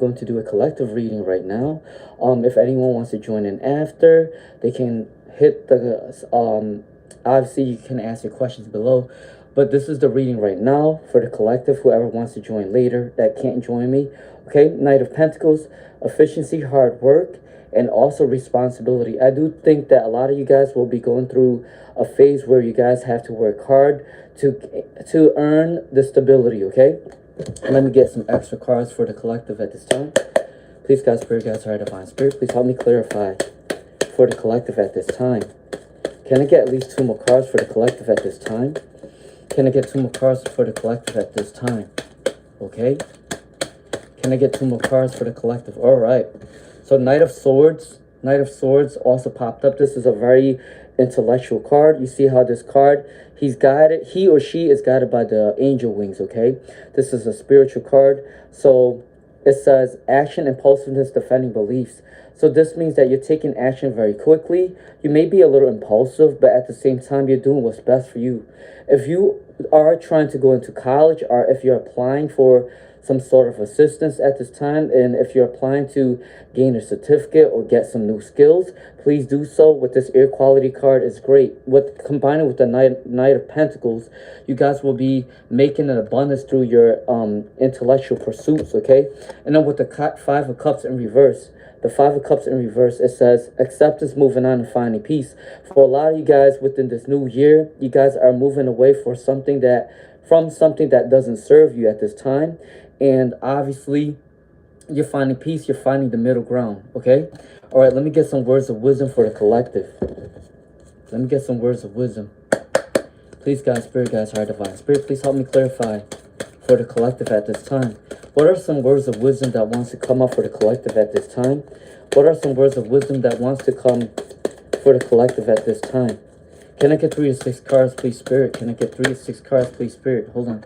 going to do a collective reading right now. If anyone wants to join in after, they can hit the obviously you can ask your questions below, but this is the reading right now for the collective. Whoever wants to join later that can't join me. Okay, Knight of Pentacles, efficiency, hard work, and also responsibility. I do think that a lot of you guys will be going through a phase where you guys have to work hard to earn the stability. Okay, let me get some extra cards for the collective at this time. Please, God, Spirit, God's Higher Divine Spirit, please help me clarify for the collective at this time. Can I get at least 2 more cards for the collective at this time? Can I get 2 more cards for the collective at this time? Okay. Can I get 2 more cards for the collective? All right. So Knight of Swords. Knight of Swords also popped up. This is a very intellectual card. You see how this card, he's guided, he or she is guided by the angel wings, okay? This is a spiritual card. So it says action, impulsiveness, defending beliefs. So this means that you're taking action very quickly. You may be a little impulsive, but at the same time, you're doing what's best for you. If you are trying to go into college, or if you're applying for some sort of assistance at this time, and if you're applying to gain a certificate or get some new skills, please do so with this air quality card. Is great. With combining with the Knight of Pentacles, you guys will be making an abundance through your intellectual pursuits, okay? And then with the 5 of Cups in reverse, the 5 of Cups in reverse, it says acceptance, moving on, and finding peace. For a lot of you guys within this new year, you guys are moving away from something that doesn't serve you at this time. And obviously, you're finding peace. You're finding the middle ground, okay? All right, let me get some words of wisdom for the collective. Let me get some words of wisdom. Please, God, Spirit, God's Higher Divine Spirit, please help me clarify for the collective at this time. What are some words of wisdom that wants to come up for the collective at this time? What are some words of wisdom that wants to come for the collective at this time? Can I get 3 to 6 cards, please, Spirit? Can I get 3 to 6 cards, please, Spirit? Hold on.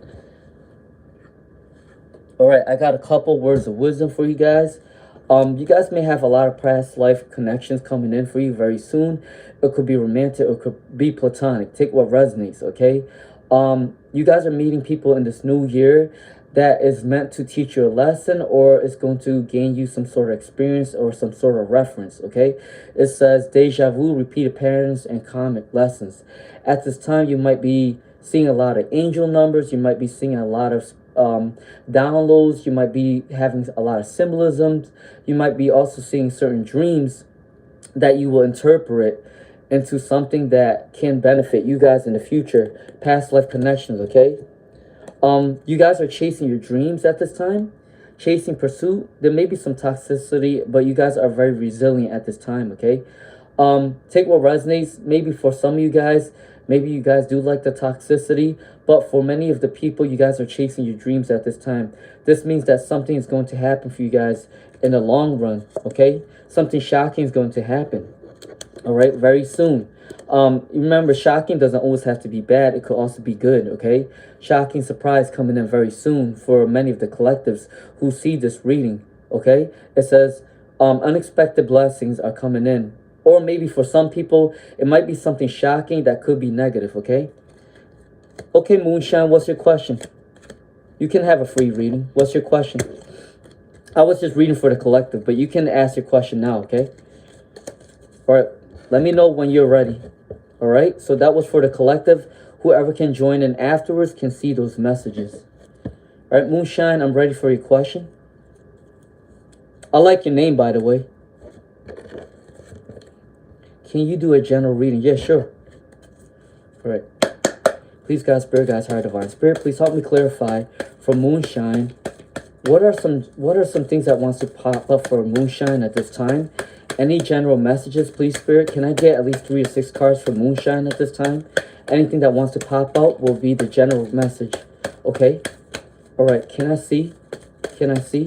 All right, I got a couple words of wisdom for you guys. You guys may have a lot of past life connections coming in for you very soon. It could be romantic or it could be platonic. Take what resonates, okay? You guys are meeting people in this new year that is meant to teach you a lesson, or it's going to gain you some sort of experience or some sort of reference, okay? It says deja vu, repeated patterns, and karmic lessons. At this time, you might be seeing a lot of angel numbers. You might be seeing a lot of downloads. You might be having a lot of symbolisms. You might be also seeing certain dreams that you will interpret into something that can benefit you guys in the future. Past life connections, okay? You guys are chasing your dreams at this time, chasing pursuit. There may be some toxicity, but you guys are very resilient at this time, okay? Take what resonates. Maybe for some of you guys, maybe you guys do like the toxicity, but for many of the people, you guys are chasing your dreams at this time. This means that something is going to happen for you guys in the long run, okay? Something shocking is going to happen, all right, very soon. Remember, shocking doesn't always have to be bad. It could also be good, okay? Shocking surprise coming in very soon for many of the collectives who see this reading, okay? It says unexpected blessings are coming in. Or maybe for some people, it might be something shocking that could be negative, okay? Okay, Moonshine, what's your question? You can have a free reading. What's your question? I was just reading for the collective, but you can ask your question now, okay? All right, let me know when you're ready. All right, so that was for the collective. Whoever can join in afterwards can see those messages. All right, Moonshine, I'm ready for your question. I like your name, by the way. Can you do a general reading? Yeah, sure. All right. Please, God, Spirit, God's Higher Divine Spirit, please help me clarify for Moonshine. What are some things that wants to pop up for Moonshine at this time? Any general messages, please, Spirit? Can I get at least 3 to 6 cards for Moonshine at this time? Anything that wants to pop out will be the general message. Okay. All right. Can I see? Can I see?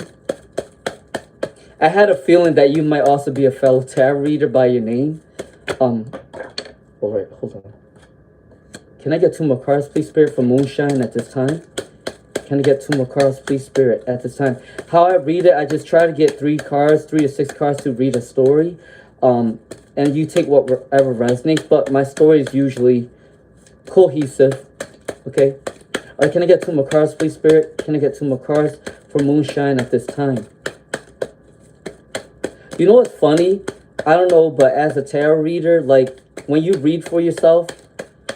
I had a feeling that you might also be a fellow tarot reader by your name. All right, hold on. Can I get 2 more cards, please, Spirit, for Moonshine at this time? Can I get 2 more cards, please, Spirit, at this time? How I read it, I just try to get 3 cards, 3 to 6 cards to read a story. And you take whatever resonates, but my story is usually cohesive, okay? All right, can I get 2 more cards, please, Spirit? Can I get 2 more cards for Moonshine at this time? You know what's funny? I don't know, but as a tarot reader, like when you read for yourself,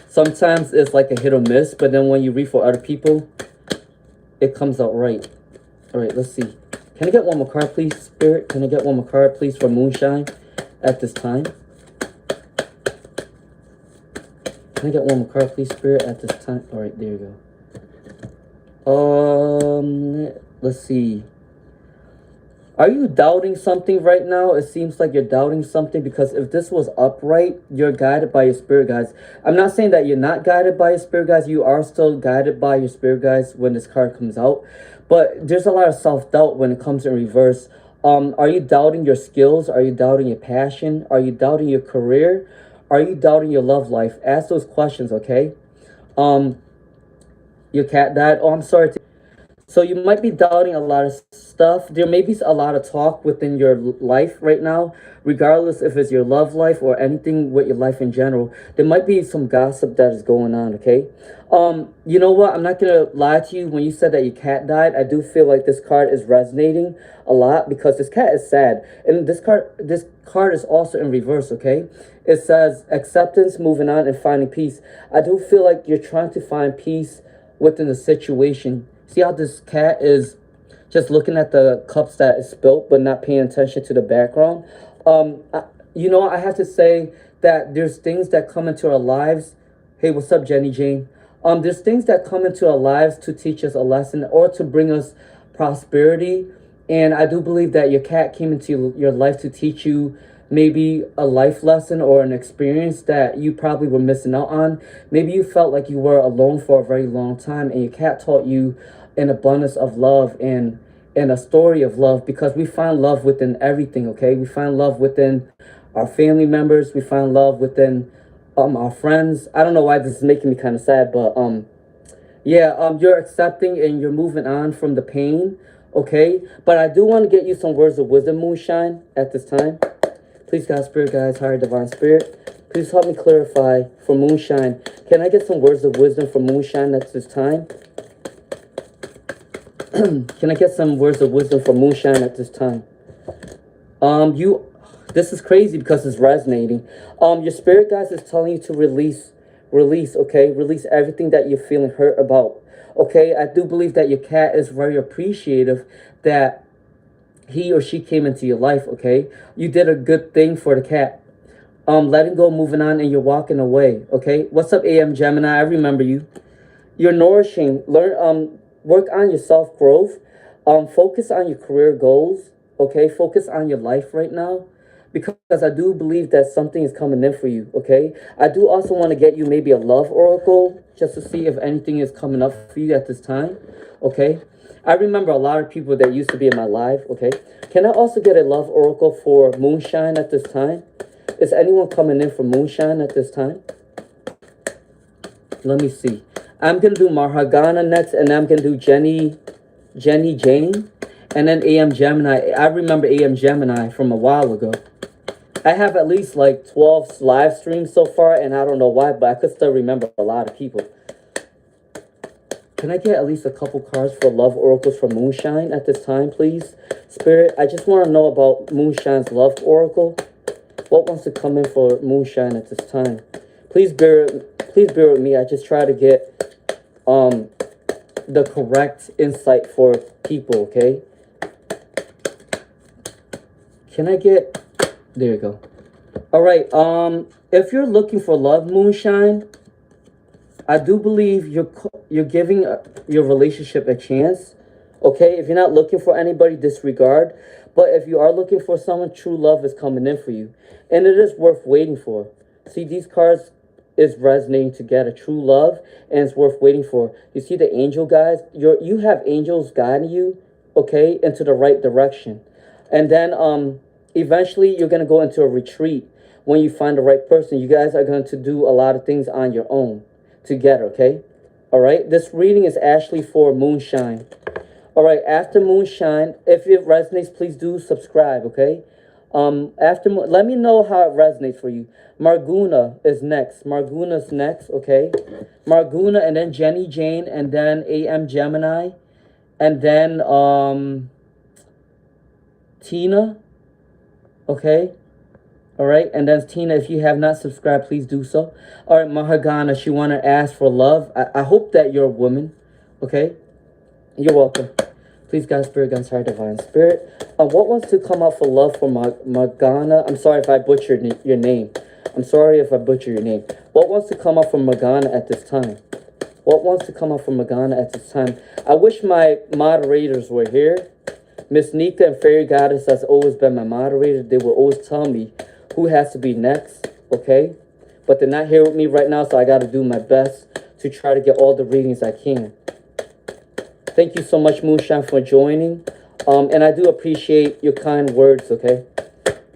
sometimes it's like a hit or miss, but then when you read for other people, it comes out right. All right, let's see. Can I get one more card, please, Spirit? Can I get one more card, please, for Moonshine at this time? Can I get one more card, please, Spirit, at this time? All right, there you go. Let's see. Are you doubting something right now? It seems like you're doubting something, because if this was upright, you're guided by your spirit guides. I'm not saying that you're not guided by your spirit guides. You are still guided by your spirit guides when this card comes out. But there's a lot of self-doubt when it comes in reverse. Are you doubting your skills? Are you doubting your passion? Are you doubting your career? Are you doubting your love life? Ask those questions, okay? Your cat died. Oh, I'm sorry. So you might be doubting a lot of stuff. There may be a lot of talk within your life right now, regardless if it's your love life or anything with your life in general. There might be some gossip that is going on, okay? You know what? I'm not gonna lie to you. When you said that your cat died, I do feel like this card is resonating a lot, because this cat is sad. And this card is also in reverse, okay? It says acceptance, moving on, and finding peace. I do feel like you're trying to find peace within the situation. See how this cat is just looking at the cups that is spilt, but not paying attention to the background? You know, I have to say that there's things that come into our lives. Hey, what's up, Jenny Jane? There's things that come into our lives to teach us a lesson or to bring us prosperity. And I do believe that your cat came into your life to teach you maybe a life lesson or an experience that you probably were missing out on. Maybe you felt like you were alone for a very long time, and your cat taught you an abundance of love and a story of love, because we find love within everything, okay? We find love within our family members. We find love within our friends. I don't know why this is making me kind of sad, but yeah, you're accepting and you're moving on from the pain, okay? But I do want to get you some words of wisdom, Moonshine, at this time. Please, God, Spirit, guides, higher divine spirit, please help me clarify for Moonshine. Can I get some words of wisdom for Moonshine at this time? Can I get some words of wisdom for Moonshine at this time? This is crazy because it's resonating. Your spirit guides is telling you to release, okay? Release everything that you're feeling hurt about, okay? I do believe that your cat is very appreciative that he or she came into your life, okay? You did a good thing for the cat. Letting go, moving on, and you're walking away, okay? What's up, AM Gemini? I remember you. You're nourishing. Work on your self-growth. Focus on your career goals, okay? Focus on your life right now, because I do believe that something is coming in for you, okay? I do also want to get you maybe a love oracle, just to see if anything is coming up for you at this time, okay? I remember a lot of people that used to be in my life, okay? Can I also get a love oracle for Moonshine at this time? Is anyone coming in for Moonshine at this time? Let me see. I'm going to do Mahagana next, and I'm going to do Jenny Jane, and then AM Gemini. I remember AM Gemini from a while ago. I have at least like 12 live streams so far, and I don't know why, but I could still remember a lot of people. Can I get at least a couple cards for love oracles for Moonshine at this time, please? Spirit, I just want to know about Moonshine's love oracle. What wants to come in for Moonshine at this time? Please bear with me. I just try to get the correct insight for people, okay? Can I get... There you go. All right. If you're looking for love, Moonshine, I do believe you're giving your relationship a chance, okay? If you're not looking for anybody, disregard. But if you are looking for someone, true love is coming in for you, and it is worth waiting for. See, these cards is resonating together. True love, and it's worth waiting for. You see the angel guys? You have angels guiding you, okay, into the right direction, and then eventually you're gonna go into a retreat when you find the right person. You guys are going to do a lot of things on your own together, okay? All right, this reading is actually for Moonshine. All right, after Moonshine, if it resonates, please do subscribe, okay? Let me know how it resonates for you. Marguna is next. Marguna's next, okay? Marguna, and then Jenny Jane, and then AM Gemini, and then Tina, Okay. All right. And then Tina, if you have not subscribed, please do so. All right. Mahagana, she want to ask for love. I hope that you're a woman. Okay. You're welcome. Please, God, Spirit, God, Sorry, Divine Spirit. What wants to come up for love for Magana? I'm sorry if I butchered your name. I'm sorry if I butchered your name. What wants to come up for Magana at this time? What wants to come up for Magana at this time? I wish my moderators were here. Miss Nika and Fairy Goddess has always been my moderator. They will always tell me who has to be next, okay? But they're not here with me right now, so I got to do my best to try to get all the readings I can. Thank you so much, Moonshine, for joining. And I do appreciate your kind words, okay?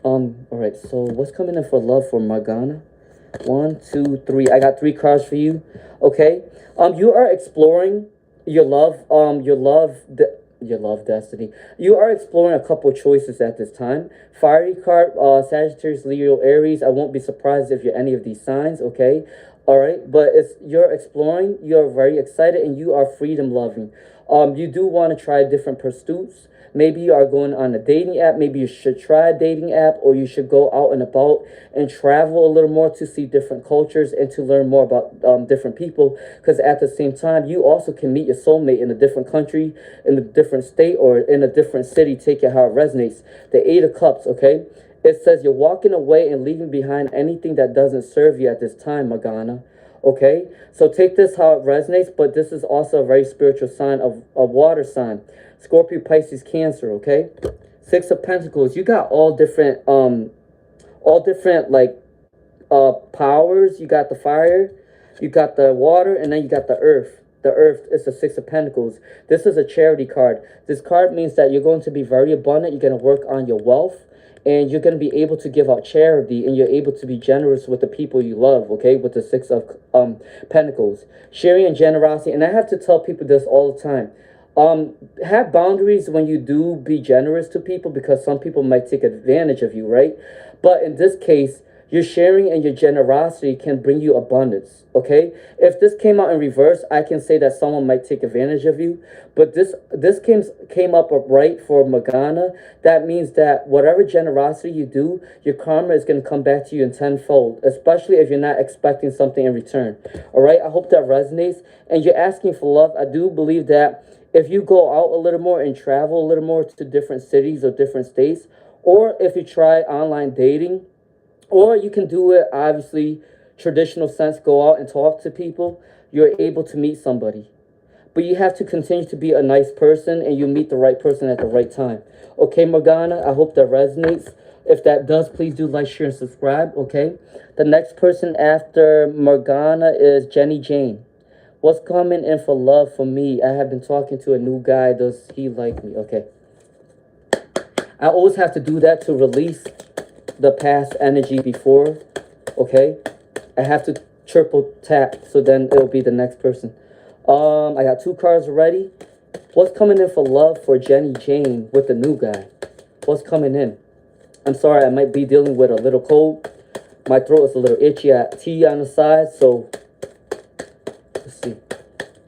All right, so what's coming in for love for Morgana? 1, 2, 3. I got 3 cards for you, okay? You are exploring your love destiny. You are exploring a couple choices at this time. Fiery card, Sagittarius, Leo, Aries. I won't be surprised if you're any of these signs, okay? All right, but you're exploring, you're very excited, and you are freedom loving. You do want to try different pursuits. Maybe you are going on a dating app. Maybe you should try a dating app, or you should go out and about and travel a little more to see different cultures and to learn more about different people. Because at the same time, you also can meet your soulmate in a different country, in a different state, or in a different city. Take it how it resonates. The 8 of Cups, okay? It says you're walking away and leaving behind anything that doesn't serve you at this time, Magana. Okay, so take this how it resonates, but this is also a very spiritual sign of a water sign. Scorpio, Pisces, Cancer, okay? 6 of Pentacles. You got all different like powers. You got the fire, you got the water, and then you got the earth. The earth is the 6 of Pentacles. This is a charity card. This card means that you're going to be very abundant. You're going to work on your wealth. And you're going to be able to give out charity, and you're able to be generous with the people you love, okay, with the 6 of Pentacles. Sharing and generosity, and I have to tell people this all the time. Have boundaries when you do be generous to people, because some people might take advantage of you, right? But in this case, your sharing and your generosity can bring you abundance, okay? If this came out in reverse, I can say that someone might take advantage of you. But this came up right for Magana. That means that whatever generosity you do, your karma is going to come back to you in tenfold, especially if you're not expecting something in return, all right? I hope that resonates. And you're asking for love. I do believe that if you go out a little more and travel a little more to different cities or different states, or if you try online dating, or you can do it, obviously, traditional sense, go out and talk to people, you're able to meet somebody. But you have to continue to be a nice person, and you meet the right person at the right time. Okay, Morgana, I hope that resonates. If that does, please do like, share, and subscribe, okay? The next person after Morgana is Jenny Jane. What's coming in for love for me? I have been talking to a new guy. Does he like me? Okay. I always have to do that to release the past energy before, okay? I have to triple tap, so then it'll be the next person. I got 2 cards already. What's coming in for love for Jenny Jane with the new guy? What's coming in? I'm sorry, I might be dealing with a little cold. My throat is a little itchy. I got tea on the side, so let's see.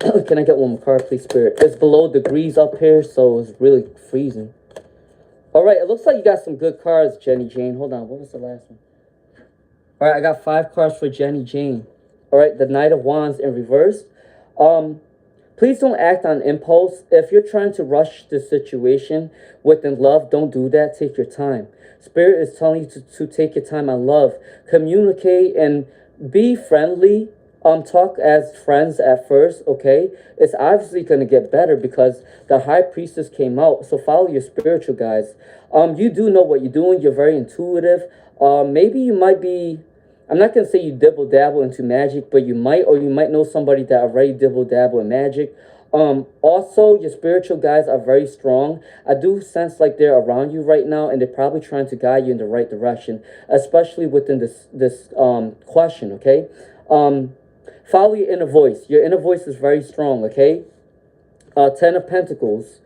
Can I get one more card, please, Spirit? It's below degrees up here, so it's really freezing. All right, it looks like you got some good cards, Jenny Jane. Hold on, what was the last one? All right, I got 5 cards for Jenny Jane. All right, the Knight of Wands in reverse. Please don't act on impulse. If you're trying to rush the situation within love, don't do that. Take your time. Spirit is telling you to take your time on love. Communicate and be friendly. Talk as friends at first, okay? It's obviously going to get better because the High Priestess came out. So follow your spiritual guides. You do know what you're doing. You're very intuitive. Maybe you might be, I'm not going to say you dibble-dabble into magic, but you might, or you might know somebody that already dibble-dabble in magic. Also, your spiritual guides are very strong. I do sense like they're around you right now, and they're probably trying to guide you in the right direction, especially within this question, okay? Follow your inner voice. Your inner voice is very strong, okay? 10 of Pentacles.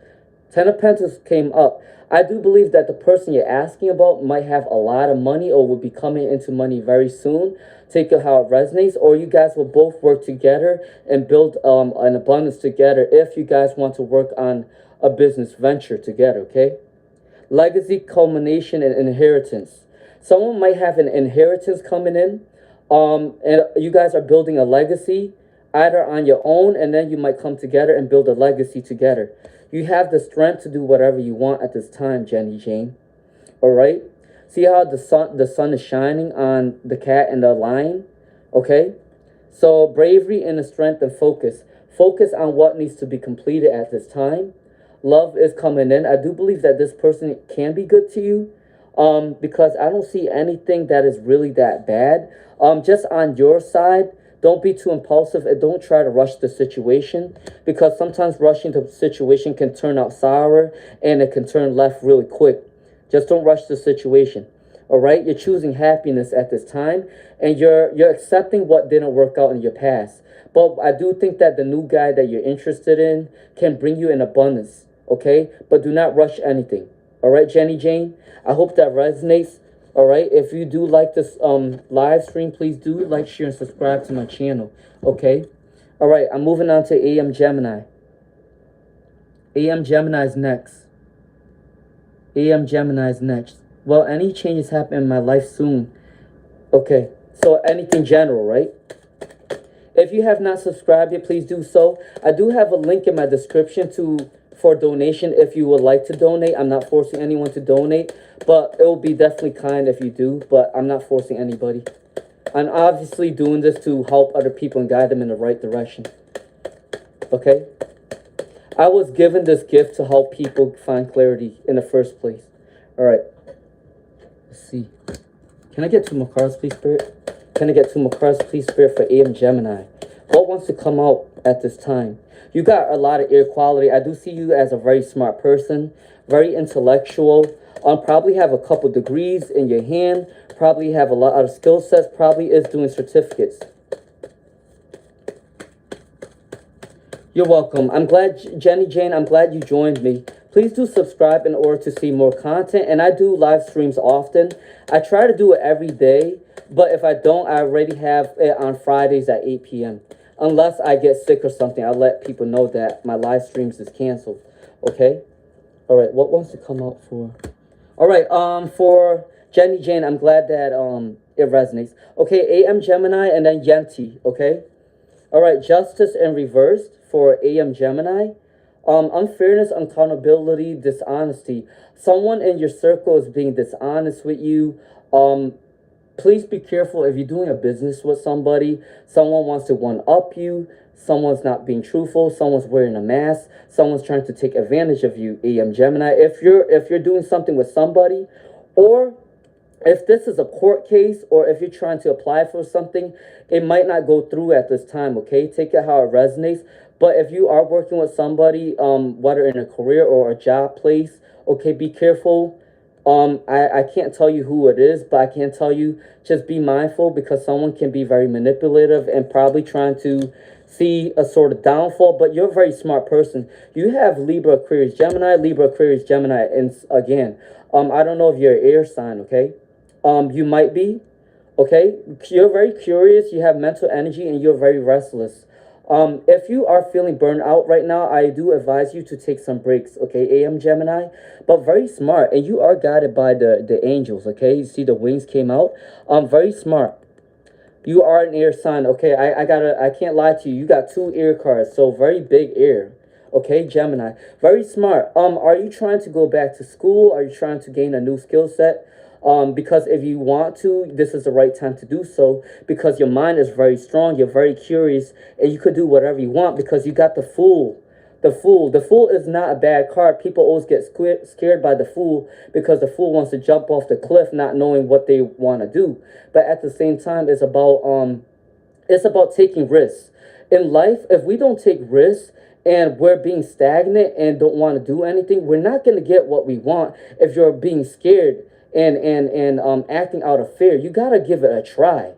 10 of Pentacles came up. I do believe that the person you're asking about might have a lot of money or will be coming into money very soon. Take it how it resonates. Or you guys will both work together and build an abundance together if you guys want to work on a business venture together, okay? Legacy, culmination, and inheritance. Someone might have an inheritance coming in, and you guys are building a legacy either on your own, and then you might come together and build a legacy together. You have the strength to do whatever you want at this time, Jenny Jane. All right. See how the sun is shining on the cat and the lion. Okay. So bravery and the strength and focus. Focus on what needs to be completed at this time. Love is coming in. I do believe that this person can be good to you, because I don't see anything that is really that bad. Just on your side, don't be too impulsive and don't try to rush the situation, because sometimes rushing the situation can turn out sour and it can turn left really quick. Just don't rush the situation. All right, you're choosing happiness at this time, and you're accepting what didn't work out in your past. But I do think that the new guy that you're interested in can bring you in abundance. Okay, but do not rush anything. All right, Jenny Jane. I hope that resonates. All right. If you do like this live stream, please do like, share, and subscribe to my channel. Okay. All right. I'm moving on to AM Gemini. AM Gemini is next. AM Gemini is next. Well, any changes happen in my life soon. Okay. So anything general, right? If you have not subscribed yet, please do so. I do have a link in my description for donation if you would like to donate. I'm not forcing anyone to donate, but it will be definitely kind if you do, but I'm not forcing anybody. I'm obviously doing this to help other people and guide them in the right direction. Okay? I was given this gift to help people find clarity in the first place. All right. Let's see. Can I get 2 more cards, please, Spirit? Can I get 2 more cards, please, Spirit, for AM Gemini? What wants to come out at this time? You got a lot of air quality. I do see you as a very smart person, very intellectual. Probably have a couple degrees in your hand. Probably have a lot of skill sets. Probably is doing certificates. You're welcome. I'm glad, Jenny Jane, I'm glad you joined me. Please do subscribe in order to see more content. And I do live streams often. I try to do it every day. But if I don't, I already have it on Fridays at 8 p.m. Unless I get sick or something, I'll let people know that my live streams is canceled. Okay? All right, what wants to come out for? All right, for Jenny Jane, I'm glad that it resonates. Okay, AM Gemini and then Yenti, okay? All right, justice in reversed for AM Gemini. Unfairness, accountability, dishonesty. Someone in your circle is being dishonest with you. Please be careful if you're doing a business with somebody. Someone wants to one-up you. Someone's not being truthful. Someone's wearing a mask. Someone's trying to take advantage of you, AM Gemini. If you're doing something with somebody, or if this is a court case, or if you're trying to apply for something, it might not go through at this time, okay? Take it how it resonates. But if you are working with somebody, whether in a career or a job place, okay, be careful. I can't tell you who it is, but I can tell you just be mindful, because someone can be very manipulative and probably trying to see a sort of downfall. But you're a very smart person. You have Libra, Aquarius, Gemini, Libra, Aquarius, Gemini, and again, I don't know if you're an air sign, okay? You might be, okay? You're very curious, you have mental energy, and you're very restless. If you are feeling burned out right now, I do advise you to take some breaks, okay, AM Gemini? But very smart, and you are guided by the angels, okay? You see the wings came out. Very smart. You are an air sign, okay? I can't lie to you. You got 2 air cards, so very big air. Okay, Gemini. Very smart. Are you trying to go back to school? Are you trying to gain a new skill set? Because if you want to, this is the right time to do so, because your mind is very strong, you're very curious, and you could do whatever you want, because you got the Fool. The Fool is not a bad card. People always get scared by the Fool, because the Fool wants to jump off the cliff not knowing what they want to do. But at the same time, it's about taking risks. In life, if we don't take risks, and we're being stagnant and don't want to do anything, we're not going to get what we want. If you're being scared and acting out of fear, you got to give it a try.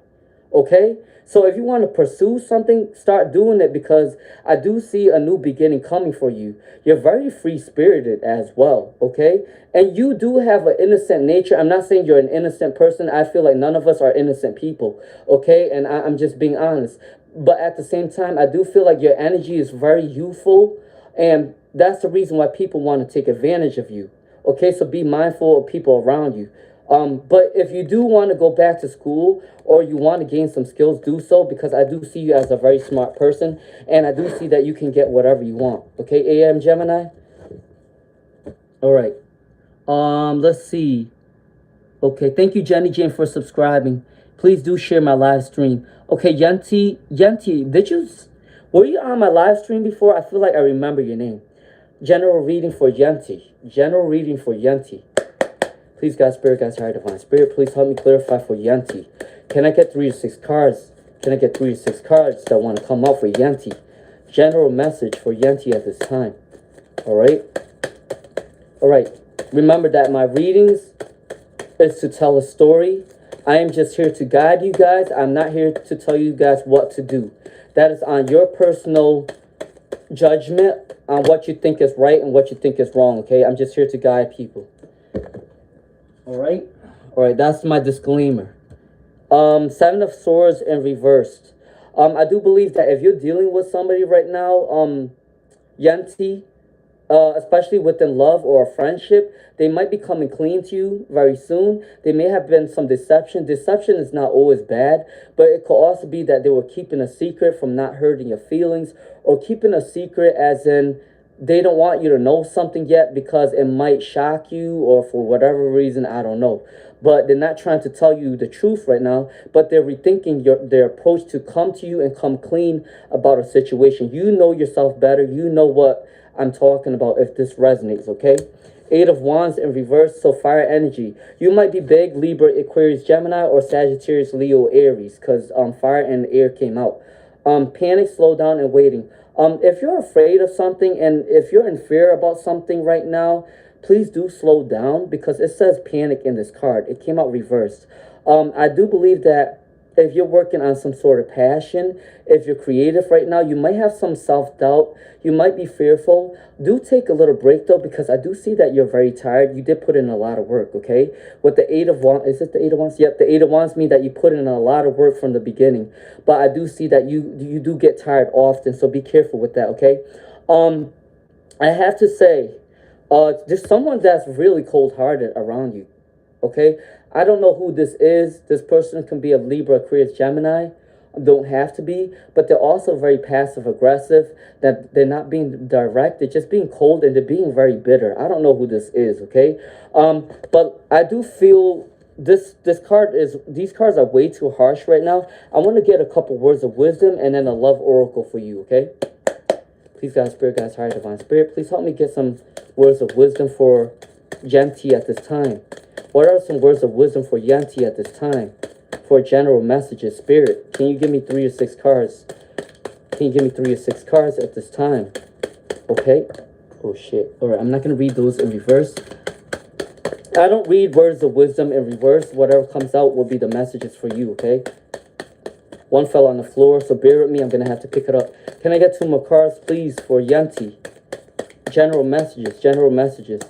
Okay? So if you want to pursue something, start doing it, because I do see a new beginning coming for you. You're very free-spirited as well, okay? And you do have an innocent nature. I'm not saying you're an innocent person. I feel like none of us are innocent people, okay? And I'm just being honest. But at the same time, I do feel like your energy is very youthful, and that's the reason why people want to take advantage of you, Okay, so be mindful of people around you. But if you do want to go back to school or you want to gain some skills, do so, because I do see you as a very smart person, and I do see that you can get whatever you want. Okay, AM Gemini. All right. Let's see. Okay, thank you, Jenny Jane, for subscribing. Please do share my live stream. Okay, Yanti, were you on my live stream before? I feel like I remember your name. General reading for Yanti. General reading for Yanti. Please, God, Spirit, God's higher divine Spirit, please help me clarify for Yanti. Can I get 3 to 6 cards? Can I get 3 to 6 cards that want to come out for Yanti? General message for Yanti at this time. All right? All right. Remember that my readings is to tell a story. I am just here to guide you guys. I'm not here to tell you guys what to do. That is on your personal judgment on what you think is right and what you think is wrong, okay? I'm just here to guide people. All right? All right, that's my disclaimer. 7 of Swords in reversed. I do believe that if you're dealing with somebody right now, Yanti, especially within love or a friendship, they might be coming clean to you very soon. There may have been some deception. Deception is not always bad, but it could also be that they were keeping a secret from not hurting your feelings, or keeping a secret as in they don't want you to know something yet because it might shock you, or for whatever reason, I don't know. But they're not trying to tell you the truth right now, but they're rethinking their approach to come to you and come clean about a situation. You know yourself better. You know what I'm talking about if this resonates, okay? 8 of Wands in reverse, so fire energy. You might be big, Libra, Aquarius, Gemini, or Sagittarius, Leo, Aries, because fire and air came out. Panic, slow down, and waiting. If you're afraid of something and if you're in fear about something right now, please do slow down, because it says panic in this card. It came out reversed. I do believe that if you're working on some sort of passion, if you're creative right now, you might have some self-doubt. You might be fearful. Do take a little break, though, because I do see that you're very tired. You did put in a lot of work, okay? With the 8 of Wands, is it the 8 of Wands? Yep, the 8 of Wands mean that you put in a lot of work from the beginning. But I do see that you do get tired often, so be careful with that, okay? I have to say, there's someone that's really cold-hearted around you, okay? I don't know who this is. This person can be a Libra, Aquarius, Gemini. Don't have to be, but they're also very passive-aggressive. That they're not being direct. They're just being cold, and they're being very bitter. I don't know who this is, okay? But I do feel these cards are way too harsh right now. I want to get a couple words of wisdom and then a love oracle for you, okay? Please, God, Spirit, God's higher divine Spirit, please help me get some words of wisdom for Yanti at this time. What are some words of wisdom for Yanti at this time? For general messages, Spirit, can you give me 3 or 6 cards? Can you give me 3 or 6 cards at this time? Okay. Oh, shit. All right, I'm not going to read those in reverse. I don't read words of wisdom in reverse. Whatever comes out will be the messages for you, okay? One fell on the floor, so bear with me. I'm going to have to pick it up. Can I get 2 more cards, please, for Yanti? General messages, general messages.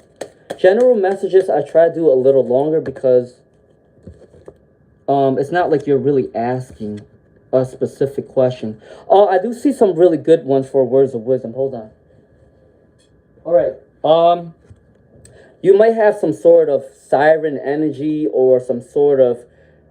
General messages, I try to do a little longer because it's not like you're really asking a specific question. Oh, I do see some really good ones for words of wisdom. Hold on. All right. You might have some sort of siren energy, or some sort of,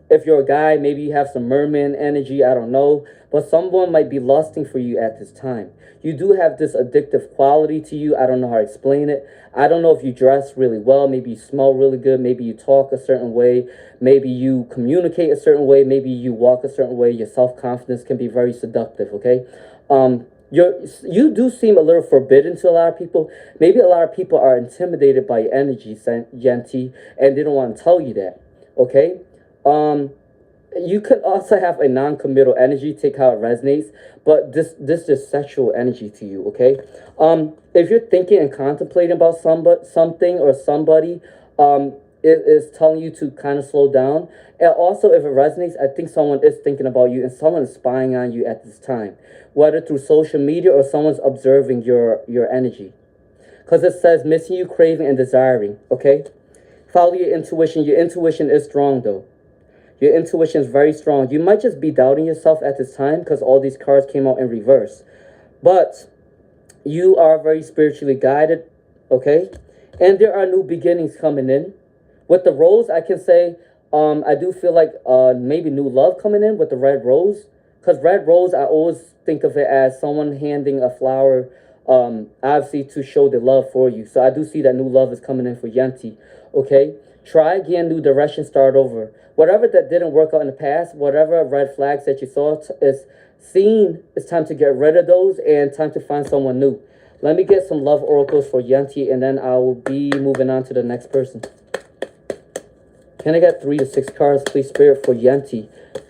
if you're a guy, maybe you have some merman energy, I don't know. But someone might be lusting for you at this time. You do have this addictive quality to you. I don't know how to explain it. I don't know if you dress really well. Maybe you smell really good. Maybe you talk a certain way. Maybe you communicate a certain way. Maybe you walk a certain way. Your self-confidence can be very seductive, okay? You do seem a little forbidden to a lot of people. Maybe a lot of people are intimidated by your energy, Yanti, and they don't want to tell you that, okay? You could also have a non-committal energy, take how it resonates, but this is sexual energy to you, okay? If you're thinking and contemplating about something or somebody, it is telling you to kind of slow down. And also, if it resonates, I think someone is thinking about you and someone is spying on you at this time, whether through social media or someone's observing your energy. Because it says missing you, craving, and desiring, okay? Follow your intuition. Your intuition is strong, though. Your intuition is very strong. You might just be doubting yourself at this time because all these cards came out in reverse. But you are very spiritually guided, okay? And there are new beginnings coming in. With the rose, I can say I do feel like maybe new love coming in with the red rose. Because red rose, I always think of it as someone handing a flower, obviously to show the love for you. So I do see that new love is coming in for Yanti. Okay? Try again, new direction, start over. Whatever that didn't work out in the past, whatever red flags that you saw is seen, it's time to get rid of those and time to find someone new. Let me get some love oracles for Yanti, and then I will be moving on to the next person. Can I get 3 to 6 cards, please, Spirit, for Yanti?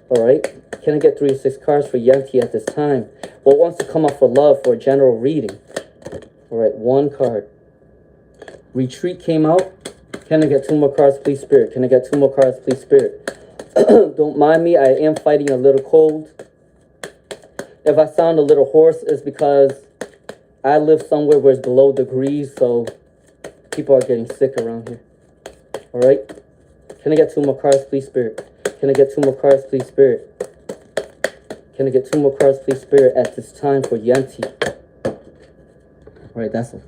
All right. Can I get 3 to 6 cards for Yanti at this time? What wants to come up for love for a general reading? All right, 1 card. Retreat came out. Can I get 2 more cards, please, Spirit? Can I get 2 more cards, please, Spirit? Don't mind me. I am fighting a little cold. If I sound a little hoarse, it's because I live somewhere where it's below degrees, so people are getting sick around here. All right. Can I get 2 more cards, please, Spirit? Can I get 2 more cards, please, Spirit? Can I get 2 more cards, please, Spirit, at this time for Yanti? All right, that's it.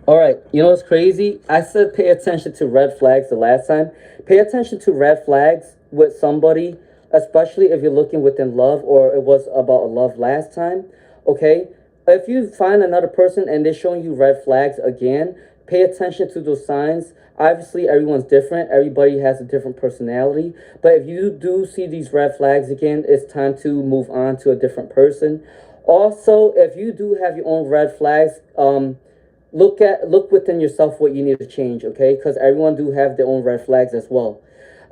All right, you know what's crazy? I said pay attention to red flags the last time. Pay attention to red flags with somebody, especially if you're looking within love or it was about love last time, okay? If you find another person and they're showing you red flags again, pay attention to those signs. Obviously, everyone's different. Everybody has a different personality. But if you do see these red flags again, it's time to move on to a different person. Also, if you do have your own red flags, look within yourself what you need to change, okay? Because everyone do have their own red flags as well.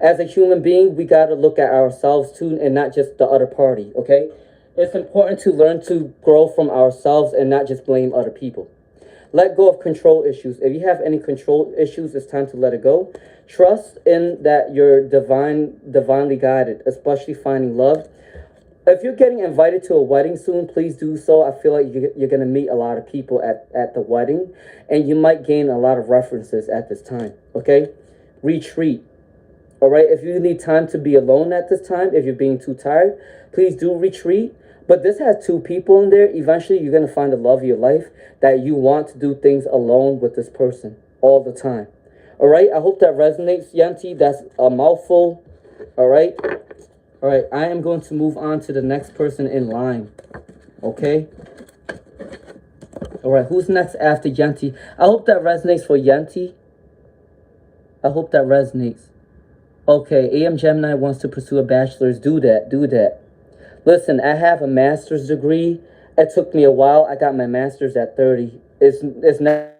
As a human being, we got to look at ourselves too and not just the other party, okay? It's important to learn to grow from ourselves and not just blame other people. Let go of control issues. If you have any control issues, it's time to let it go. Trust in that you're divinely guided, especially finding love. If you're getting invited to a wedding soon, please do so. I feel like you're going to meet a lot of people at the wedding, and you might gain a lot of references at this time, okay? Retreat. All right, if you need time to be alone at this time, if you're being too tired, please do retreat. But this has 2 people in there. Eventually, you're going to find the love of your life that you want to do things alone with this person all the time. All right, I hope that resonates, Yanti. That's a mouthful. All right. All right, I am going to move on to the next person in line. Okay. All right, who's next after Yanti? I hope that resonates for Yanti. I hope that resonates. Okay, AM Gemini wants to pursue a bachelor's. Do that. Do that. Listen, I have a master's degree. It took me a while. I got my master's at 30. It's not.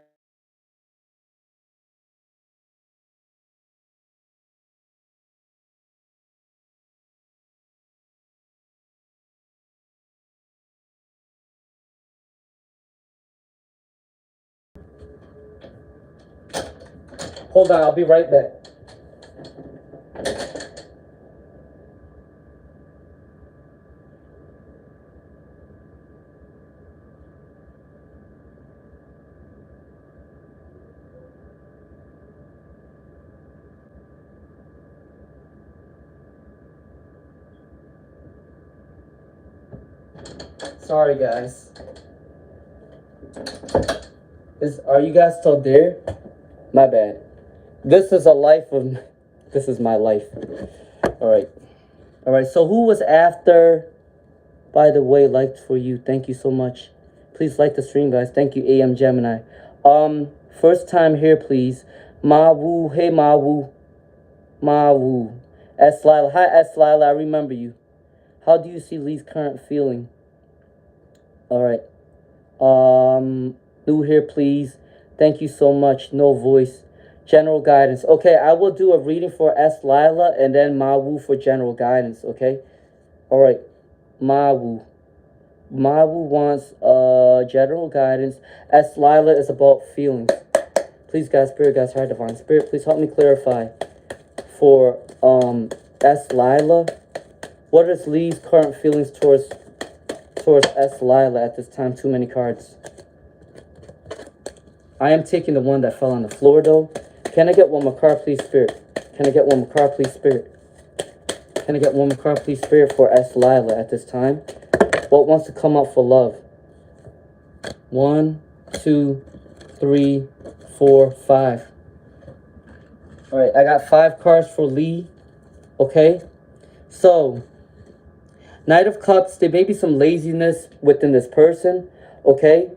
Hold on, I'll be right back. Sorry, guys. Are you guys still there? My bad. This is this is my life. All right. All right. So who was after? By the way, liked for you. Thank you so much. Please like the stream, guys. Thank you, AM Gemini. First time here, please. Mawu. Hey, Mawu. Mawu. S. Lila. Hi, S. Lila. I remember you. How do you see Lee's current feeling? All right. New here, please. Thank you so much. No voice. General guidance. Okay, I will do a reading for S. Lila and then Mawu for general guidance, okay? All right. Mawu. Mawu wants general guidance. S. Lila is about feelings. Please, guys, Spirit, guys, Higher Divine Spirit, please help me clarify for S. Lila. What is Lee's current feelings towards S. Lila at this time? Too many cards. I am taking the one that fell on the floor, though. Can I get one more card, please, Spirit? Can I get one more card, please, Spirit? Can I get one more card, please, Spirit, for S. Lila at this time? What wants to come up for love? 1, 2, 3, 4, 5. All right, I got 5 cards for Lee. Okay, so Knight of Cups, there may be some laziness within this person. Okay,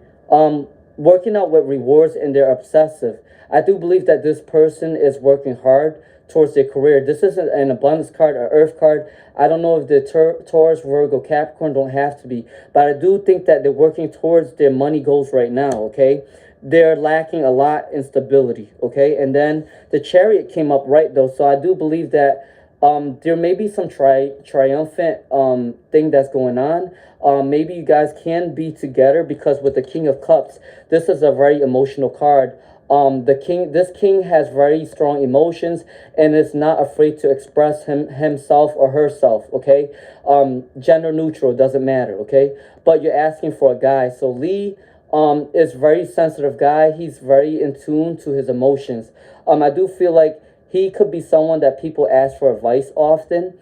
working out with rewards, and they're obsessive. I do believe that this person is working hard towards their career. This isn't an abundance card or earth card. I don't know if the Taurus, Virgo, Capricorn don't have to be, but I do think that they're working towards their money goals right now. Okay, they're lacking a lot in stability. Okay, and then the Chariot came up right though, so I do believe that there may be some triumphant thing that's going on. Maybe you guys can be together, because with the King of Cups, this is a very emotional card. This king has very strong emotions and is not afraid to express himself or herself. Okay, gender neutral, doesn't matter. Okay, but you're asking for a guy, so Lee is very sensitive guy. He's very in tune to his emotions. I do feel like he could be someone that people ask for advice often.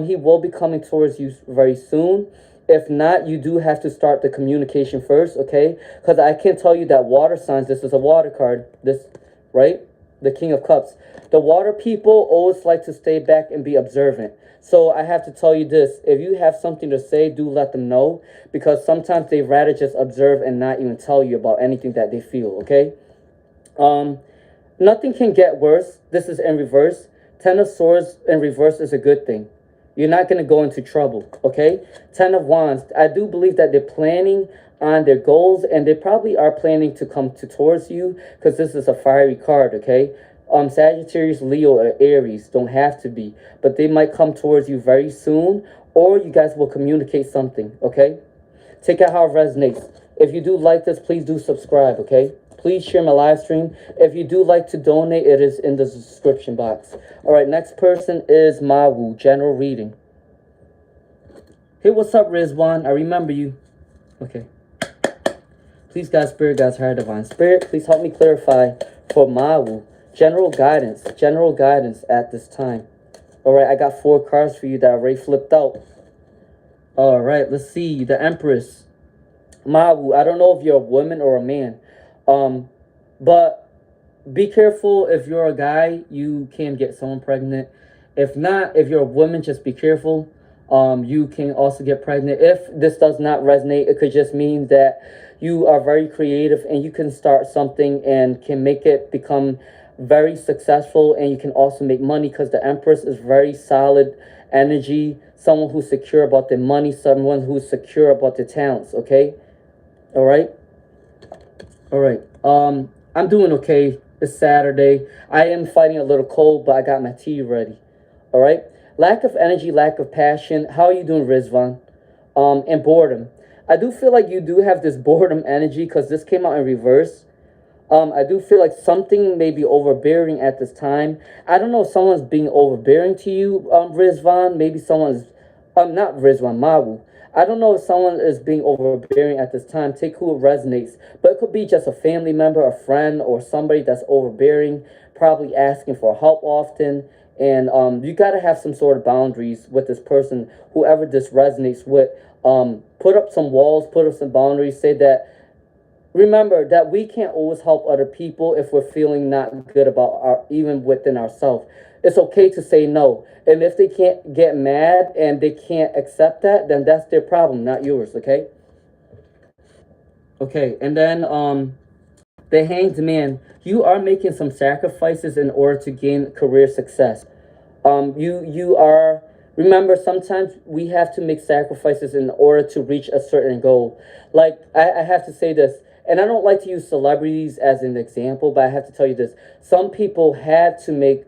He will be coming towards you very soon. If not, you do have to start the communication first, okay? Because I can tell you that water signs, this is a water card, this, right? The King of Cups. The water people always like to stay back and be observant. So I have to tell you this, if you have something to say, do let them know, because sometimes they'd rather just observe and not even tell you about anything that they feel, okay? Nothing can get worse. This is in reverse. 10 of Swords in reverse is a good thing. You're not going to go into trouble, okay? 10 of Wands. I do believe that they're planning on their goals, and they probably are planning to come towards you, because this is a fiery card, okay? Sagittarius, Leo, or Aries don't have to be, but they might come towards you very soon, or you guys will communicate something, okay? Take it how it resonates. If you do like this, please do subscribe, okay? Please share my live stream. If you do like to donate, it is in the description box. All right, next person is Mawu, general reading. Hey, what's up, Rizwan? I remember you. Okay. Please, God, Spirit, God's higher divine Spirit, please help me clarify for Mawu. General guidance at this time. All right, I got 4 cards for you that I already flipped out. All right, let's see. The Empress. Mawu, I don't know if you're a woman or a man. But be careful. If you're a guy, you can get someone pregnant. If not, if you're a woman, just be careful. You can also get pregnant. If this does not resonate, it could just mean that you are very creative and you can start something and can make it become very successful, and you can also make money, because the Empress is very solid energy, someone who's secure about their money, someone who's secure about their talents, okay? All right. I'm doing okay. It's Saturday. I am fighting a little cold, but I got my tea ready. All right. Lack of energy, lack of passion. How are you doing, Rizvan? And boredom. I do feel like you do have this boredom energy, because this came out in reverse. I do feel like something may be overbearing at this time. I don't know if someone's being overbearing to you, Rizvan. Maybe someone's, not Rizwan, Mawu. I don't know if someone is being overbearing at this time. Take who it resonates. But it could be just a family member, a friend, or somebody that's overbearing, probably asking for help often. And you got to have some sort of boundaries with this person, whoever this resonates with. Put up some walls, put up some boundaries. Say that, remember that we can't always help other people if we're feeling not good about even within ourselves. It's okay to say no. And if they can't get mad and they can't accept that, then that's their problem, not yours, okay? Okay, and then the Hanged Man. You are making some sacrifices in order to gain career success. You are, remember, sometimes we have to make sacrifices in order to reach a certain goal. Like, I have to say this, and I don't like to use celebrities as an example, but I have to tell you this. Some people had to make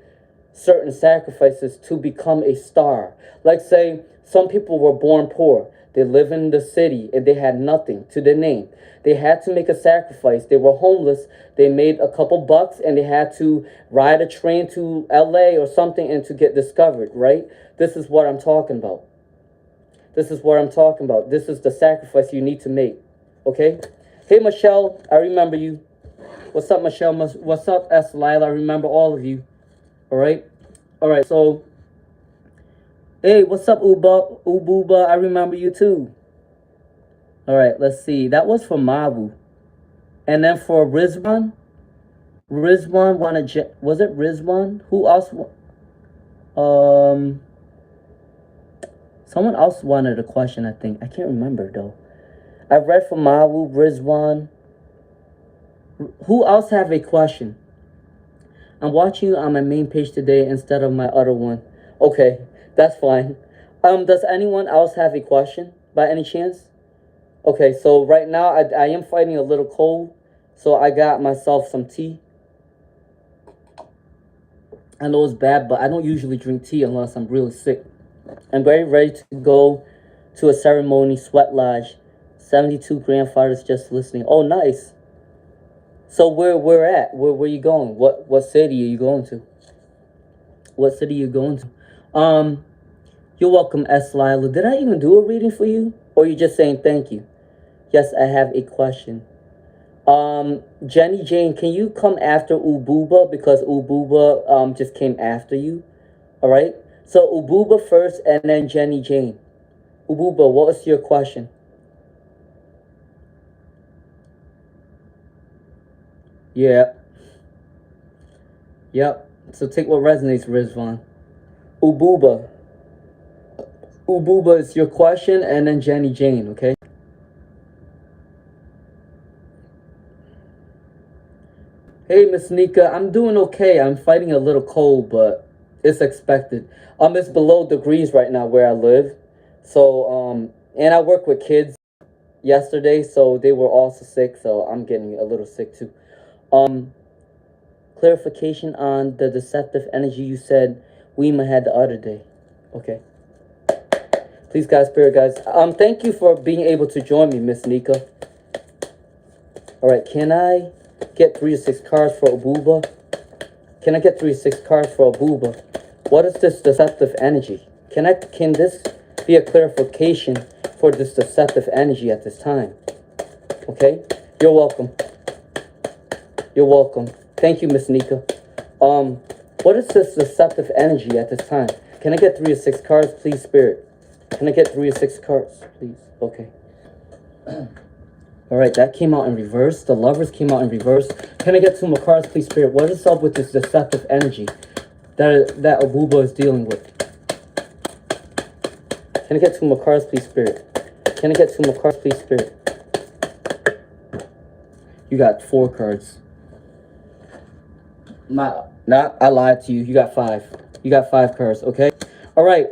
certain sacrifices to become a star. Like, say, some people were born poor. They live in the city and they had nothing to their name. They had to make a sacrifice. They were homeless. They made a couple bucks and they had to ride a train to LA or something and to get discovered, right? This is what I'm talking about. This is what I'm talking about. This is the sacrifice you need to make, okay? Hey, Michelle, I remember you. What's up, Michelle? What's up, S. Lila? I remember all of you. All right. So, hey, what's up, Ububa? I remember you too. All right, let's see. That was for Mabu. And then for Rizwan wanted, was it Rizwan? Who else? Um, Someone else wanted a question, I think. I can't remember, though. I read from Mawu, Rizwan. Who else have a question? I'm watching you on my main page today instead of my other one. Okay, that's fine. Does anyone else have a question by any chance? Okay, so right now I am fighting a little cold, so I got myself some tea. I know it's bad, but I don't usually drink tea unless I'm really sick. I'm very ready to go to a ceremony, Sweat Lodge. 72 grandfathers just listening. Oh, nice. So where at? Where you going? What city are you going to? What city are you going to? You're welcome, S. Lila. Did I even do a reading for you? Or you just saying thank you? Yes, I have a question. Jenny Jane, can you come after Ububa? Because Ububa just came after you. Alright? So Ububa first and then Jenny Jane. Ububa, what was your question? Yeah. Yep. So take what resonates, Rizvan. Ububa. Ububa is your question and then Jenny Jane, okay? Hey, Miss Nika, I'm doing okay. I'm fighting a little cold, but it's expected. It's below degrees right now where I live. So, and I work with kids yesterday, so they were also sick, so I'm getting a little sick too. Clarification on the deceptive energy you said Weema had the other day. Okay. Please, guys, spirit guys. Thank you for being able to join me, Miss Nika. All right, can I get 3 to 6 cards for Abuba? Can I get 3 to 6 cards for Abuba? What is this deceptive energy? Can this be a clarification for this deceptive energy at this time? Okay? You're welcome. You're welcome. Thank you, Miss Nika. What is this deceptive energy at this time? Can I get 3 to 6 cards, please, Spirit? Can I get 3 to 6 cards, please? Okay. All right, that came out in reverse. The Lovers came out in reverse. Can I get 2 more cards, please, Spirit? What is up with this deceptive energy that Abuba is dealing with? Can I get 2 more cards, please, Spirit? Can I get 2 more cards, please, Spirit? You got 4 cards. I lied to you. You got 5. You got 5 cards, okay? All right.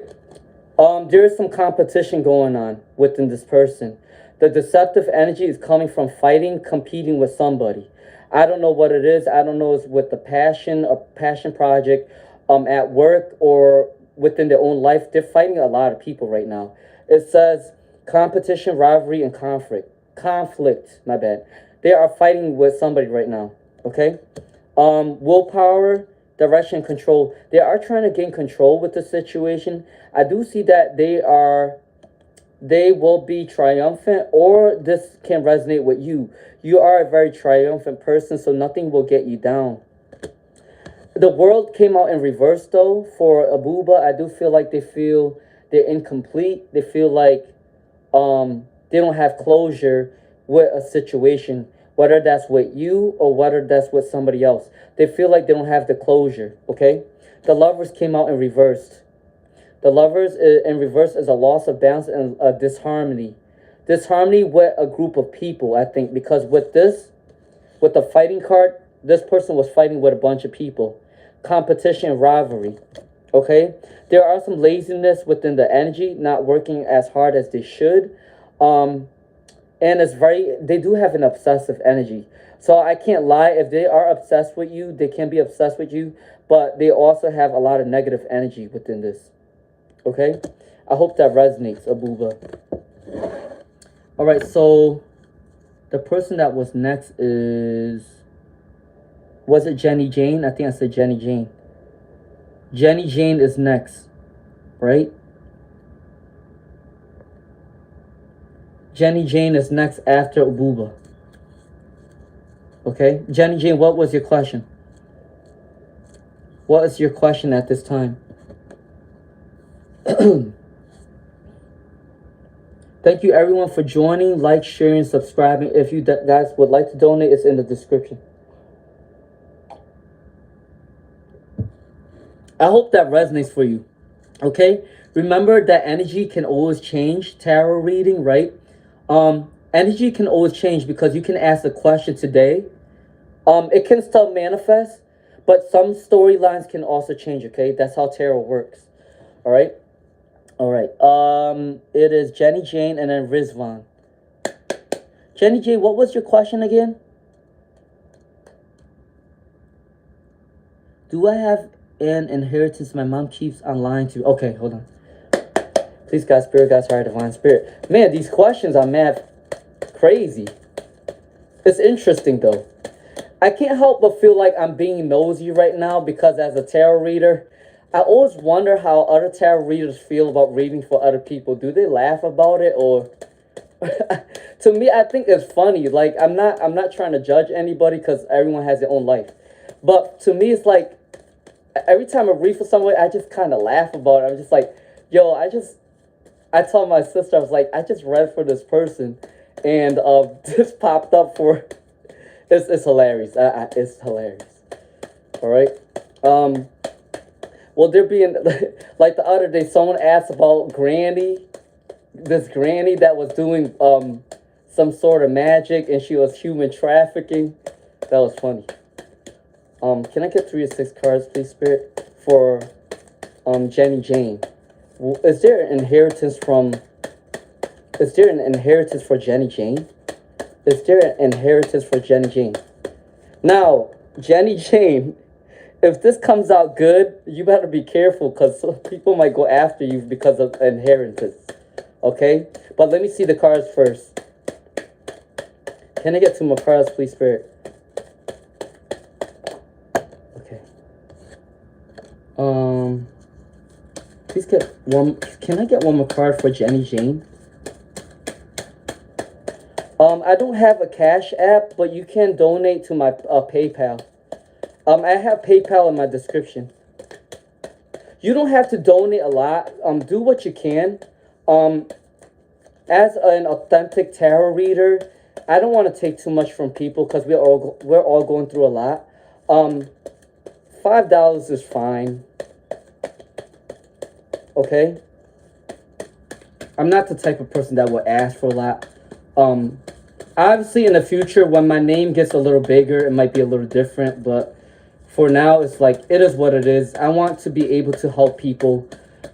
There is some competition going on within this person. The deceptive energy is coming from fighting, competing with somebody. I don't know what it is. I don't know if it's with the passion, a passion project, at work or within their own life. They're fighting a lot of people right now. It says competition, rivalry, and conflict. Conflict, my bad. They are fighting with somebody right now, okay? Willpower, direction, control. They are trying to gain control with the situation. I do see that they will be triumphant, or this can resonate with you. You are a very triumphant person, so nothing will get you down. The world came out in reverse, though, for Abuba. I do feel like they're incomplete. They feel like they don't have closure with a situation, whether that's with you or whether that's with somebody else. They feel like they don't have the closure, okay? The Lovers came out in reverse. The Lovers in reverse is a loss of balance and a disharmony. Disharmony with a group of people, I think, because with the fighting card, this person was fighting with a bunch of people. Competition, rivalry, okay? There are some laziness within the energy, not working as hard as they should. And they do have an obsessive energy. So I can't lie, if they are obsessed with you, they can be obsessed with you, but they also have a lot of negative energy within this. Okay? I hope that resonates, Abuba. All right, so the person that was next was it Jenny Jane? I think I said Jenny Jane. Jenny Jane is next, right? Jenny Jane is next after Abuba. Okay? Jenny Jane, what was your question? What is your question at this time? The Thank you everyone for joining, like, sharing, subscribing. If you guys would like to donate, it's in the description. I hope that resonates for you. Okay? Remember that energy can always change. Tarot reading, right? Energy can always change because you can ask a question today. It can still manifest, but some storylines can also change, okay? That's how tarot works. All right? All right. It is Jenny Jane and then Rizvan. Jenny Jane, what was your question again? Do I have an inheritance my mom keeps online to? Okay, hold on. Please, God, Spirit, God's higher divine spirit. Man, these questions are mad crazy. It's interesting, though. I can't help but feel like I'm being nosy right now because as a tarot reader, I always wonder how other tarot readers feel about reading for other people. Do they laugh about it, or to me, I think it's funny. Like I'm not trying to judge anybody because everyone has their own life. But to me, it's like every time I read for someone, I just kind of laugh about it. I'm just like, yo, I told my sister, I was like, I just read for this person, and this popped up for. It's hilarious. It's hilarious. All right. Well, there being like the other day, someone asked about Granny, this Granny that was doing some sort of magic, and she was human trafficking. That was funny. Can I get 3 or 6 cards, please, Spirit, for Jenny Jane? Is there an inheritance from? Is there an inheritance for Jenny Jane? Is there an inheritance for Jenny Jane? Now, Jenny Jane, if this comes out good, you better be careful because people might go after you because of inheritance. Okay? But let me see the cards first. Can I get 2 more cards, please, Spirit? Okay. Please get one. Can I get 1 more card for Jenny Jane? I don't have a Cash App, but you can donate to my PayPal. I have PayPal in my description. You don't have to donate a lot. Do what you can. As an authentic tarot reader, I don't want to take too much from people because we're all going through a lot. $5 is fine. Okay. I'm not the type of person that will ask for a lot. Obviously in the future when my name gets a little bigger, it might be a little different, but for now it's like it is what it is. I want to be able to help people.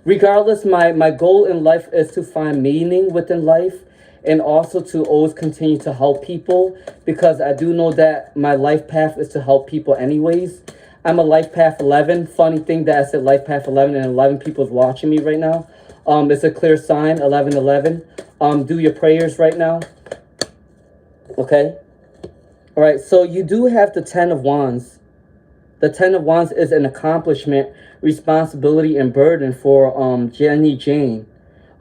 Regardless, my goal in life is to find meaning within life and also to always continue to help people because I do know that my life path is to help people anyways. I'm a life path 11. Funny thing that I said life path 11 and 11 people's watching me right now. It's a clear sign, 1111. Do your prayers right now. Okay? All right, so you do have the 10 of Wands. The 10 of Wands is an accomplishment, responsibility, and burden for Jenny Jane.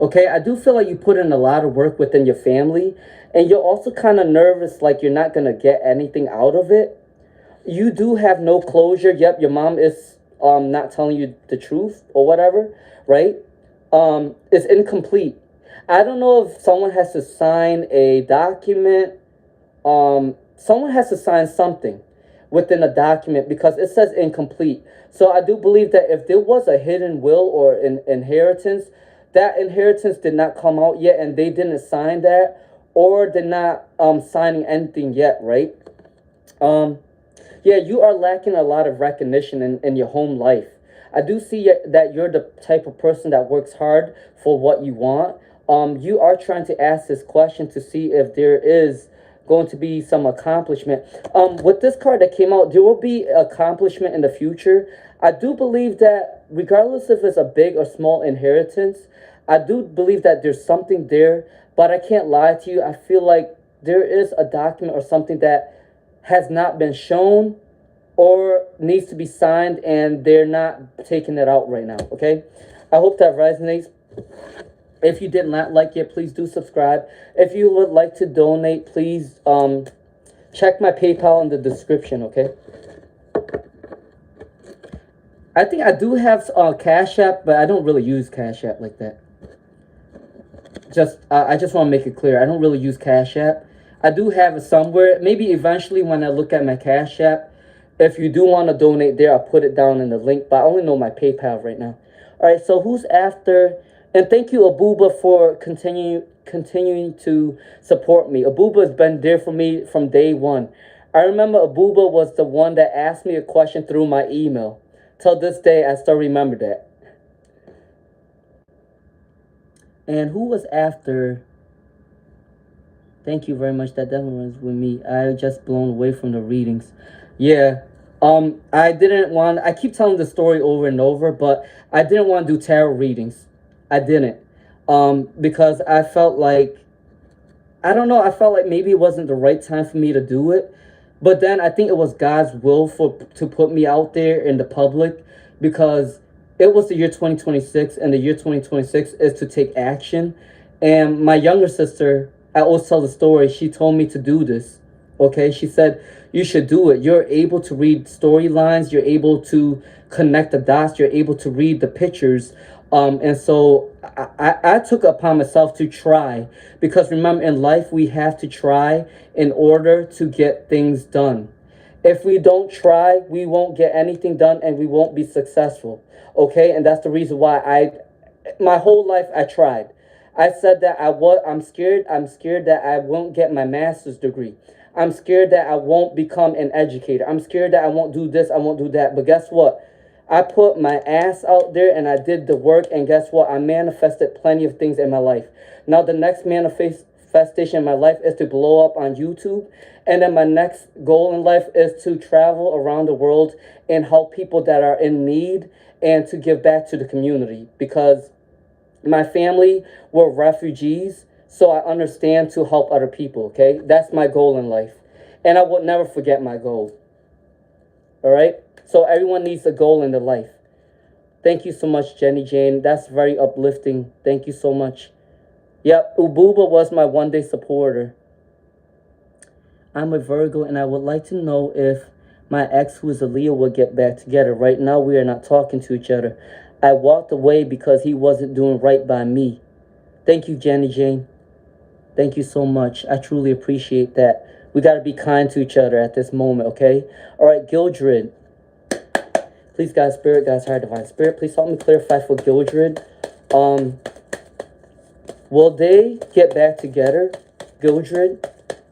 Okay, I do feel like you put in a lot of work within your family, and you're also kind of nervous like you're not going to get anything out of it. You do have no closure. Yep, your mom is not telling you the truth or whatever, right? It's incomplete. I don't know if someone has to sign a document. Someone has to sign something within a document because it says incomplete. So I do believe that if there was a hidden will or an inheritance, that inheritance did not come out yet and they didn't sign that, or they're not signing anything yet, right? Yeah, you are lacking a lot of recognition in your home life. I do see that you're the type of person that works hard for what you want. You are trying to ask this question to see if there is going to be some accomplishment. With this card that came out, there will be accomplishment in the future. I do believe that regardless if it's a big or small inheritance, I do believe that there's something there, but I can't lie to you. I feel like there is a document or something that has not been shown or needs to be signed and they're not taking it out right now, okay? I hope that resonates. If you did not like it, please do subscribe. If you would like to donate, please check my PayPal in the description, okay? I think I do have Cash App, but I don't really use Cash App like that. just I just want to make it clear. I don't really use Cash App. I do have it somewhere. Maybe eventually when I look at my Cash App, if you do want to donate there, I'll put it down in the link. But I only know my PayPal right now. All right. So who's after? And thank you, Abuba, for continuing to support me. Abuba has been there for me from day one. I remember Abuba was the one that asked me a question through my email. Till this day, I still remember that. And who was after? Thank you very much. That definitely was with me. I just blown away from the readings. Yeah. I didn't want. I keep telling the story over and over, but I didn't want to do tarot readings. I didn't. Because I felt like, I don't know. I felt like maybe it wasn't the right time for me to do it. But then I think it was God's will for to put me out there in the public, because it was the year 2026, and the year 2026 is to take action. And my younger sister, I always tell the story, she told me to do this. Okay, she said, you should do it. You're able to read storylines, you're able to connect the dots, you're able to read the pictures. And so I took it upon myself to try, because remember, in life we have to try in order to get things done. If we don't try, we won't get anything done, and we won't be successful. Okay, and that's the reason why my whole life I tried. I said that I'm scared. I'm scared that I won't get my master's degree. I'm scared that I won't become an educator. I'm scared that I won't do this, I won't do that. But guess what? I put my ass out there and I did the work, and guess what? I manifested plenty of things in my life. Now the next manifestation in my life is to blow up on YouTube. And then my next goal in life is to travel around the world and help people that are in need, and to give back to the community, because my family were refugees, so I understand to help other people, okay? That's my goal in life. And I will never forget my goal. All right? So everyone needs a goal in their life. Thank you so much, Jenny Jane. That's very uplifting. Thank you so much. Yep, Ububa was my one-day supporter. I'm a Virgo, and I would like to know if my ex, who is a Leo, will get back together. Right now, we are not talking to each other. I walked away because he wasn't doing right by me. Thank you, Jenny Jane. Thank you so much. I truly appreciate that. We got to be kind to each other at this moment, okay? All right, Gildred. Please, God's Spirit, God's Higher Divine Spirit, please help me clarify for Gildred. Will they get back together? Gildred?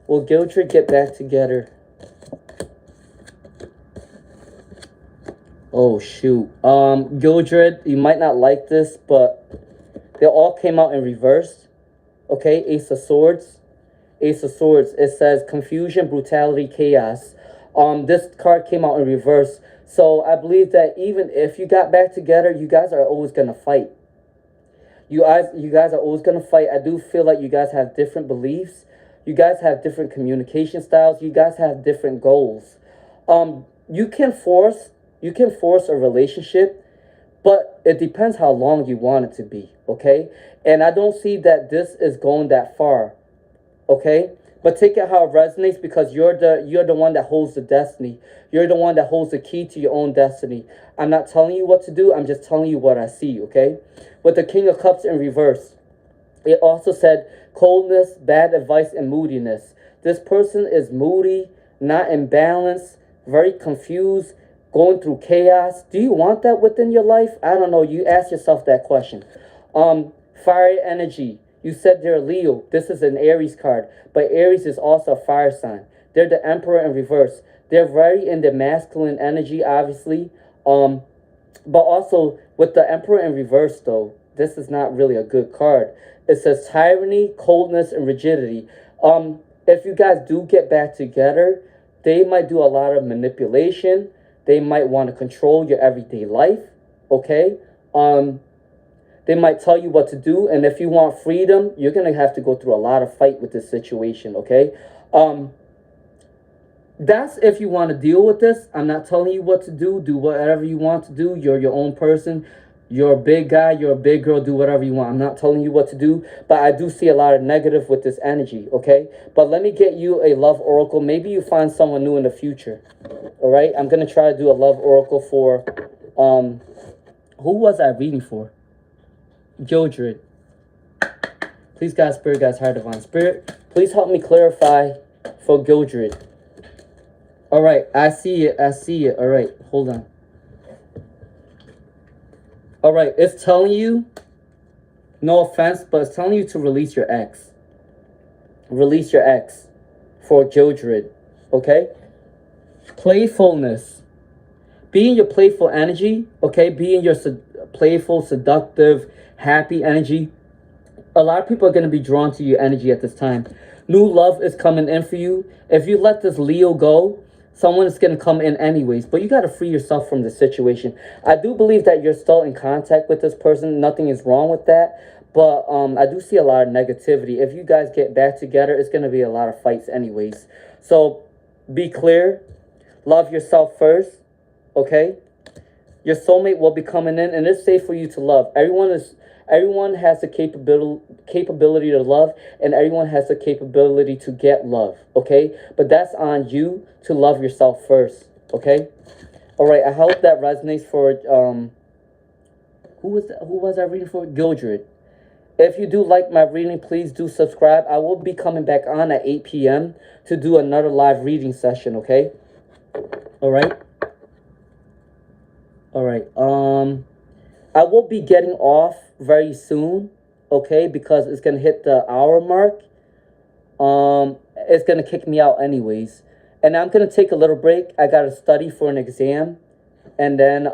Will Gildred get back together? Oh, shoot. Gildred, you might not like this, but they all came out in reverse. Okay, Ace of Swords. Ace of Swords. It says confusion, brutality, chaos. This card came out in reverse. So I believe that even if you got back together, you guys are always going to fight. You guys are always going to fight. I do feel like you guys have different beliefs. You guys have different communication styles. You guys have different goals. You can force a relationship, but it depends how long you want it to be, okay? And I don't see that this is going that far, okay? But take it how it resonates, because you're the one that holds the destiny. You're the one that holds the key to your own destiny. I'm not telling you what to do. I'm just telling you what I see, okay? With the King of Cups in reverse, it also said coldness, bad advice, and moodiness. This person is moody, not in balance, very confused, going through chaos. Do you want that within your life? I don't know. You ask yourself that question. Fire energy. You said they're Leo. This is an Aries card, but Aries is also a fire sign. They're the Emperor in reverse. They're very in the masculine energy, obviously. But also with the Emperor in reverse, though, this is not really a good card. It says tyranny, coldness, and rigidity. If you guys do get back together, they might do a lot of manipulation. They might want to control your everyday life, okay? They might tell you what to do, and if you want freedom, you're going to have to go through a lot of fight with this situation, okay? That's if you want to deal with this. I'm not telling you what to do. Do whatever you want to do. You're your own person. You're a big guy. You're a big girl. Do whatever you want. I'm not telling you what to do, but I do see a lot of negative with this energy, okay? But let me get you a love oracle. Maybe you find someone new in the future, all right? I'm going to try to do a love oracle for, who was I reading for? Gildred. Please, God, Spirit, God's higher divine spirit, please help me clarify for Gildred. All right, I see it. I see it. All right, hold on. All right, it's telling you, no offense, but it's telling you to release your ex. Release your ex for Gildred, okay? Playfulness. Be in your playful energy, okay? Be in your playful, seductive, happy energy. A lot of people are going to be drawn to your energy at this time. New love is coming in for you. If you let this Leo go, someone is going to come in anyways. But you got to free yourself from the situation. I do believe that you're still in contact with this person. Nothing is wrong with that. But I do see a lot of negativity. If you guys get back together, it's going to be a lot of fights anyways. So be clear. Love yourself first. Okay? Your soulmate will be coming in, and it's safe for you to love. Everyone has the capability to love, and everyone has the capability to get love, okay? But that's on you to love yourself first, okay? All right, I hope that resonates for who was I reading for? Gildred. If you do like my reading, please do subscribe. I will be coming back on at 8 p.m. to do another live reading session, okay? All right. All right. I will be getting off very soon, okay? Because it's gonna hit the hour mark. It's gonna kick me out anyways, and I'm gonna take a little break. I gotta study for an exam, and then